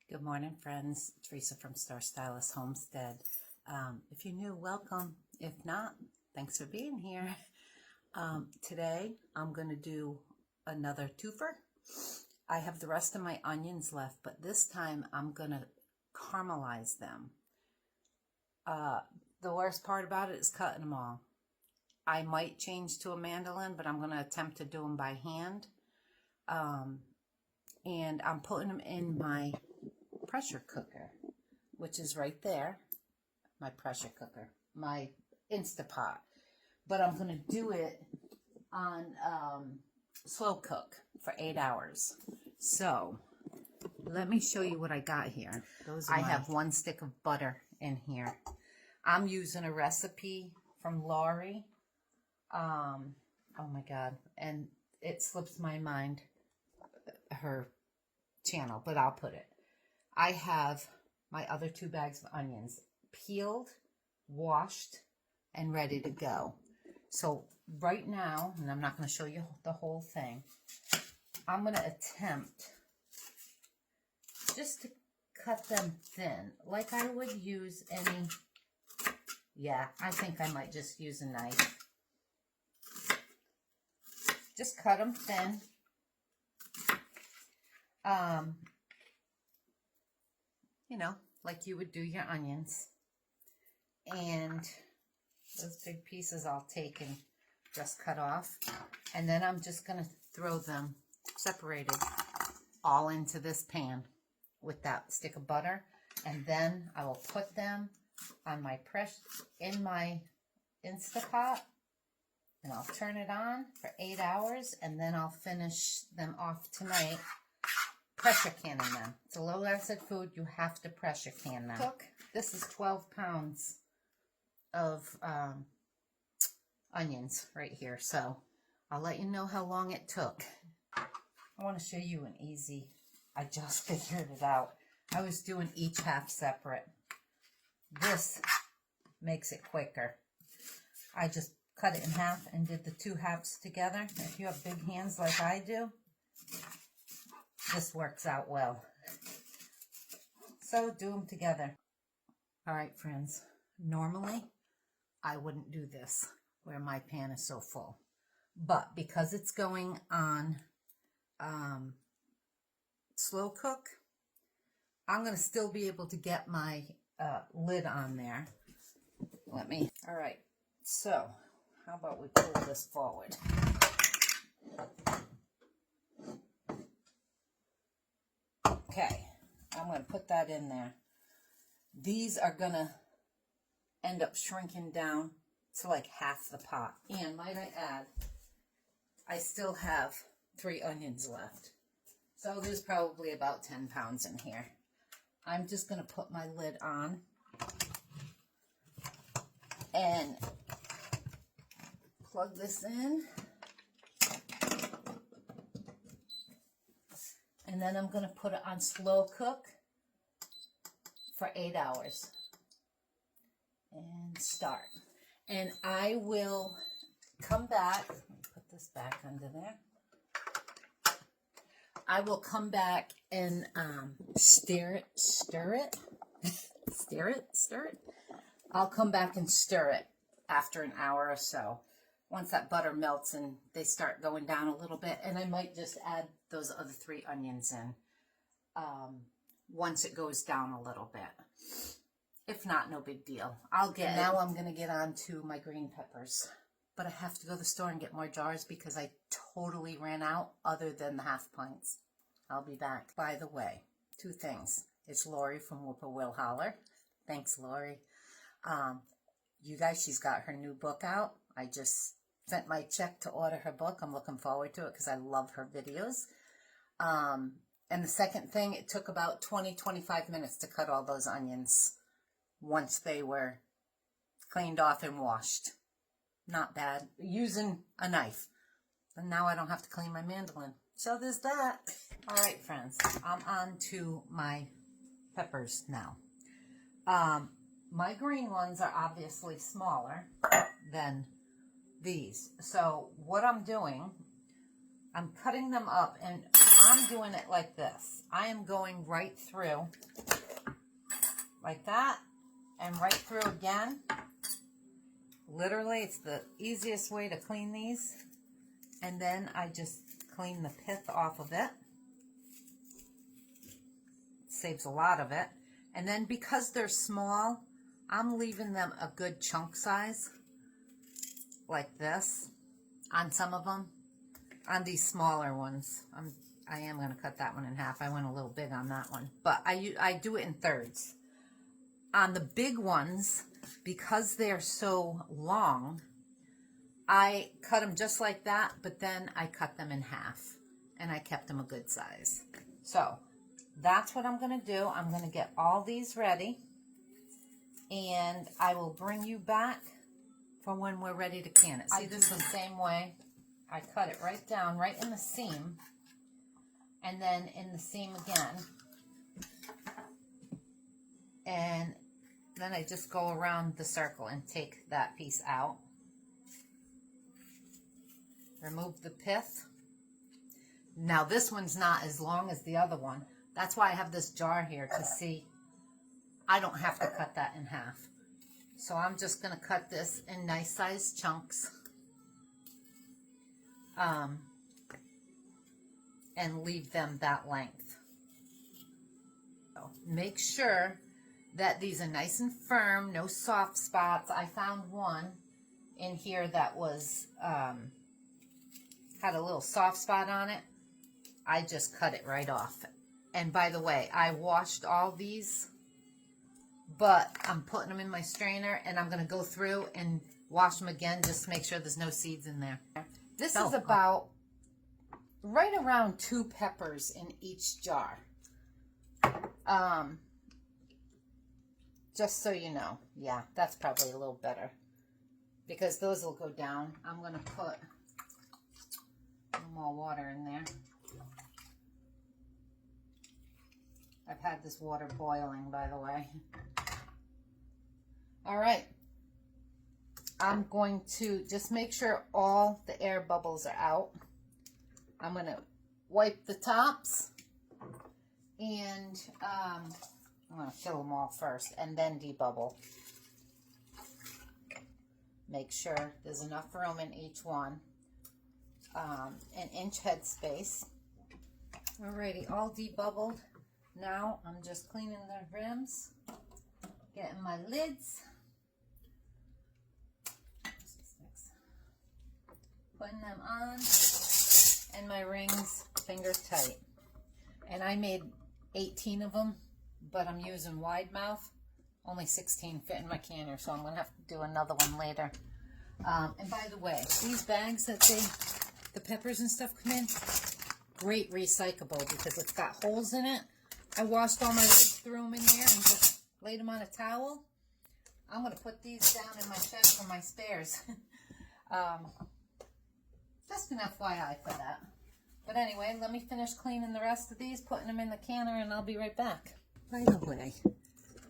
Good morning, friends. Teresa from Star Stylist Homestead. If you're new, welcome. If not, thanks for being here. Today, I'm going to do another twofer. I have the rest of my onions left, but this time I'm going to caramelize them. The worst part about it is cutting them all. I might change to a mandolin, but I'm going to attempt to do them by hand. And I'm putting them in my pressure cooker, which is right there. My pressure cooker, my Instapot. But I'm going to do it on slow cook for 8 hours. So let me show you what I got here. I have 1 stick of butter in here. I'm using a recipe from Lori. Oh my God. And it slips my mind, her channel, but I'll put it. I have my other 2 bags of onions peeled, washed, and ready to go. So right now, and I'm not going to show you the whole thing, I'm going to attempt just to cut them thin, like I would use any, I think I might just use a knife. Just cut them thin. You know, like you would do your onions. And those big pieces I'll take and just cut off. And then I'm just going to throw them separated all into this pan with that stick of butter. And then I will put them on my in my Instapot. And I'll turn it on for 8 hours. And then I'll finish them off tonight. Pressure canning them. It's a low acid food. You have to pressure can them. This is 12 pounds of onions right here. So I'll let you know how long it took. I want to show you an easy. I just figured it out. I was doing each half separate. This makes it quicker. I just cut it in half and did the 2 halves together. If you have big hands like I do, this works out well. So do them together. All right, friends. Normally, I wouldn't do this where my pan is so full. But because it's going on slow cook, I'm going to still be able to get my lid on there. All right. So, how about we pull this forward? Okay, I'm going to put that in there. These are going to end up shrinking down to like half the pot. And might I add, I still have 3 onions left. So there's probably about 10 pounds in here. I'm just going to put my lid on and plug this in. And then I'm going to put it on slow cook for 8 hours. And start. And I will come back. Let me put this back under there. I will come back and stir it. I'll come back and stir it after an hour or so. Once that butter melts and they start going down a little bit, and I might just add those other 3 onions in once it goes down a little bit. If not, no big deal. Now I'm going to get on to my green peppers. But I have to go to the store and get more jars because I totally ran out other than the half pints. I'll be back. By the way, 2 things. It's Lori from Whippoorwill Holler. Thanks, Lori. You guys, she's got her new book out. I just sent my check to order her book. I'm looking forward to it because I love her videos. And the second thing, it took about 20-25 minutes to cut all those onions once they were cleaned off and washed. Not bad. Using a knife. And now I don't have to clean my mandolin. So there's that. All right, friends. I'm on to my peppers now. My green ones are obviously smaller than these. So what I'm doing, I'm cutting them up, and I'm doing it like this. I am going right through like that and right through again. Literally, it's the easiest way to clean these. And then I just clean the pith off of it. Saves a lot of it. And then because they're small, I'm leaving them a good chunk size, like this, on some of them. On these smaller ones, I am going to cut that one in half. I went a little big on that one, but I do it in thirds. On the big ones, because they're so long, I cut them just like that, but then I cut them in half, and I kept them a good size. So that's what I'm going to do. I'm going to get all these ready, and I will bring you back for when we're ready to can it. See, this is the same way. I cut it right down, right in the seam, and then in the seam again. And then I just go around the circle and take that piece out. Remove the pith. Now this one's not as long as the other one. That's why I have this jar here to see. I don't have to cut that in half. So I'm just going to cut this in nice sized chunks. And leave them that length. So make sure that these are nice and firm, no soft spots. I found one in here that was had a little soft spot on it. I just cut it right off. And by the way, I washed all these, but I'm putting them in my strainer, and I'm going to go through and wash them again just to make sure there's no seeds in there. This is about right around 2 peppers in each jar. Just so you know. Yeah, that's probably a little better, because those will go down. I'm going to put a little more water in there. I've had this water boiling, by the way. All right. I'm going to just make sure all the air bubbles are out. I'm going to wipe the tops, and I'm going to fill them all first and then debubble. Make sure there's enough room in each one. An inch head space. Alrighty, all debubbled. Now I'm just cleaning the rims, getting my lids. Putting them on, and my rings finger tight. And I made 18 of them, but I'm using wide mouth. Only 16 fit in my canner, so I'm going to have to do another one later. And by the way, these bags that the peppers and stuff come in, great recyclable because it's got holes in it. I washed all my lids, threw them in there, and just laid them on a towel. I'm going to put these down in my shed for my spares. Just an FYI for that. But anyway, let me finish cleaning the rest of these, putting them in the canner, and I'll be right back. By the way,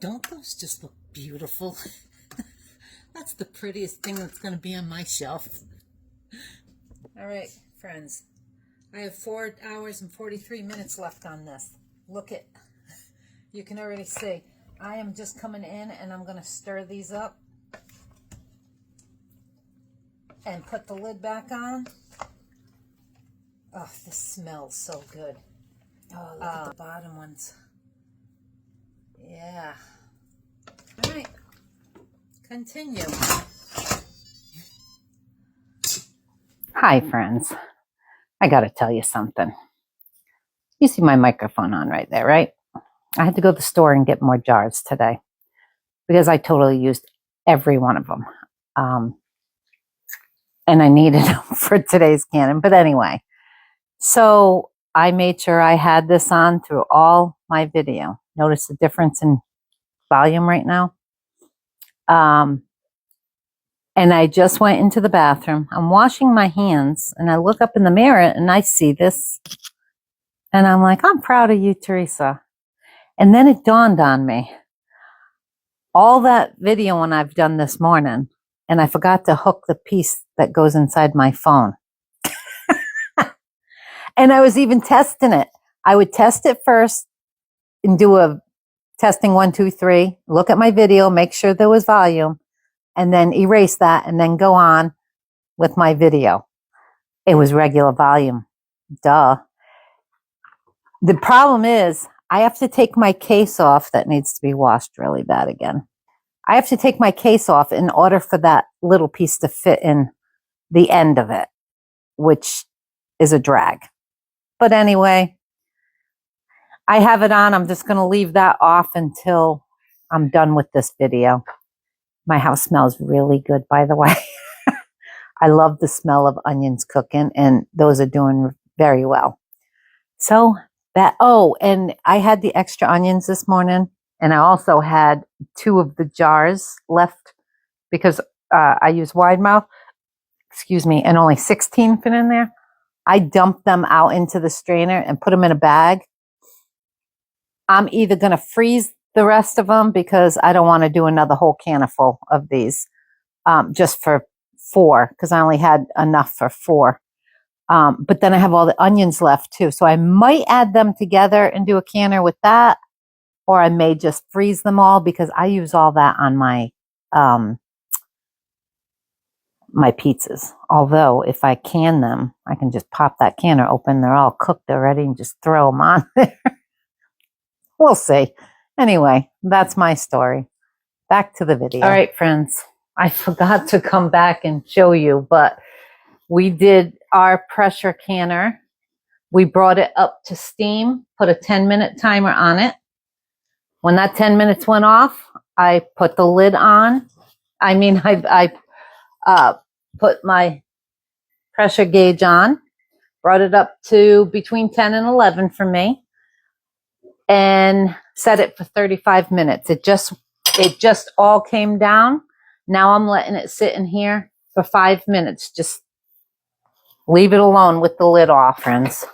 don't those just look beautiful? That's the prettiest thing that's going to be on my shelf. All right, friends. I have 4 hours and 43 minutes left on this. Look at, you can already see. I am just coming in, and I'm going to stir these up and put the lid back on. Oh, this smells so good. Oh, look at the bottom ones. Yeah. All right. Continue. Hi, friends. I got to tell you something. You see my microphone on right there, right? I had to go to the store and get more jars today because I totally used every one of them. And I needed them for today's cannon. But anyway, so I made sure I had this on through all my video. Notice the difference in volume right now. And I just went into the bathroom. I'm washing my hands, and I look up in the mirror, and I see this. And I'm like, I'm proud of you, Teresa. And then it dawned on me. All that video when I've done this morning, and I forgot to hook the piece that goes inside my phone. And I was even testing it. I would test it first and do a testing 1, 2, 3, look at my video, make sure there was volume, and then erase that and then go on with my video. It was regular volume. Duh. The problem is I have to take my case off. That needs to be washed really bad again. I have to take my case off in order for that little piece to fit in the end of it, which is a drag. But anyway, I have it on. I'm just going to leave that off until I'm done with this video. My house smells really good, by the way. I love the smell of onions cooking, and those are doing very well. So that, oh, and I had the extra onions this morning, and I also had 2 of the jars left because I use wide mouth, and only 16 fit in there. I dumped them out into the strainer and put them in a bag. I'm either going to freeze the rest of them because I don't want to do another whole can full of these, just for 4, because I only had enough for 4. But then I have all the onions left too. So I might add them together and do a canner with that, or I may just freeze them all because I use all that on my my pizzas. Although if I can them, I can just pop that canner open. They're all cooked already and just throw them on there. We'll see. Anyway, that's my story. Back to the video. All right, friends. I forgot to come back and show you, but we did our pressure canner. We brought it up to steam, put a 10-minute timer on it. When that 10 minutes went off, I put the lid on. I put my pressure gauge on, brought it up to between 10 and 11 for me, and set it for 35 minutes. It just all came down. Now I'm letting it sit in here for 5 minutes. Just leave it alone with the lid off, friends.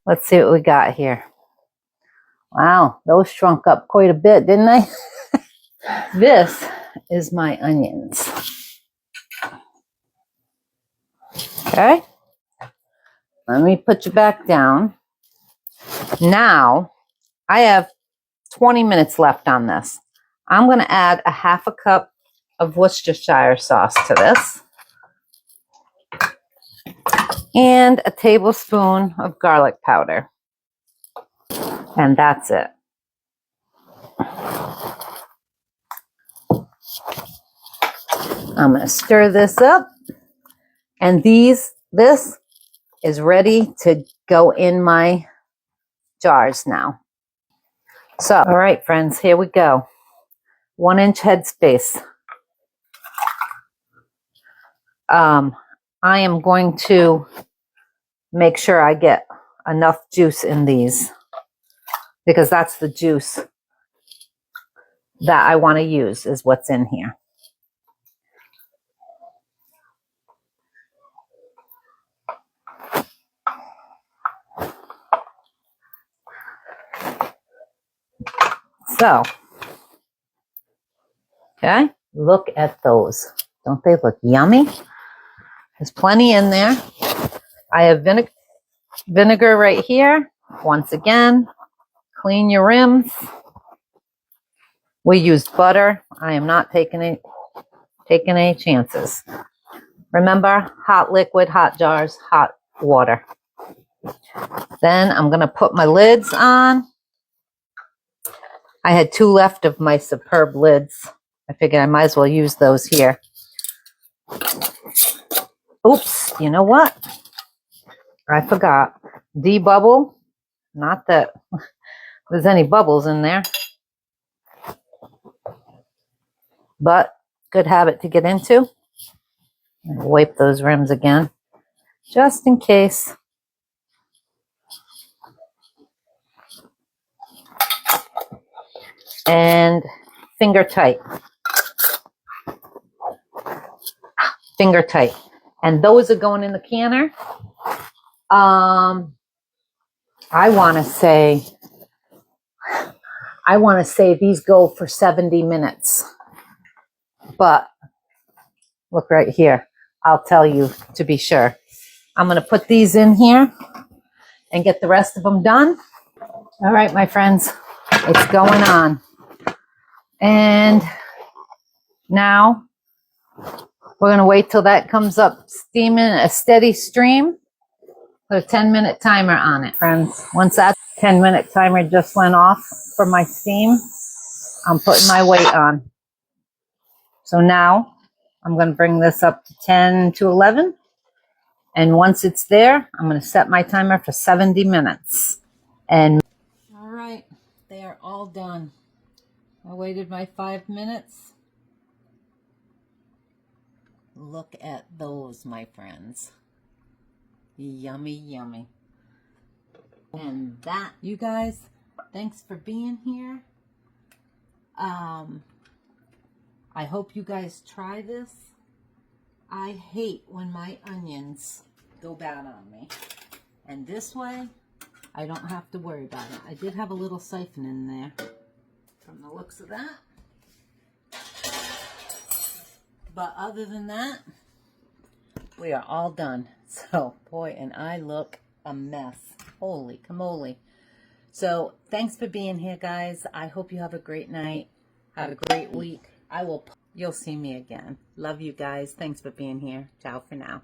Let's see what we got here. Wow, those shrunk up quite a bit, didn't they? This is my onions. Okay. Let me put you back down. Now, I have 20 minutes left on this. I'm going to add a 1/2 cup of Worcestershire sauce to this. And a tablespoon of garlic powder. And that's it. I'm going to stir this up. And this is ready to go in my jars now. So, all right, friends, here we go. 1-inch headspace. I am going to make sure I get enough juice in these because that's the juice that I want to use is what's in here. So, okay, look at those. Don't they look yummy? There's plenty in there. I have vinegar right here. Once again, clean your rims. We used butter. I am not taking any chances. Remember, hot liquid, hot jars, hot water. Then I'm going to put my lids on. I had 2 left of my Superb lids. I figured I might as well use those here. Oops, you know what? I forgot. Debubble. Not that there's any bubbles in there. But good habit to get into. Wipe those rims again, just in case. And finger tight. Finger tight. And those are going in the canner. I want to say these go for 70 minutes. But look right here. I'll tell you to be sure. I'm going to put these in here and get the rest of them done. All right, my friends, it's going on. And now we're going to wait till that comes up steaming a steady stream. Put a 10-minute timer on it, friends. Once that 10-minute timer just went off for my steam, I'm putting my weight on. So now I'm going to bring this up to 10 to 11. And once it's there, I'm going to set my timer for 70 minutes. And all right, they are all done. I waited my 5 minutes. Look at those, my friends. Yummy, yummy. And that, you guys, thanks for being here. I hope you guys try this. I hate when my onions go bad on me. And this way, I don't have to worry about it. I did have a little siphon in there from the looks of that. But other than that, we are all done. So, boy, and I look a mess. Holy camole. So, thanks for being here, guys. I hope you have a great night. Have a great week. You'll see me again. Love you guys. Thanks for being here. Ciao for now.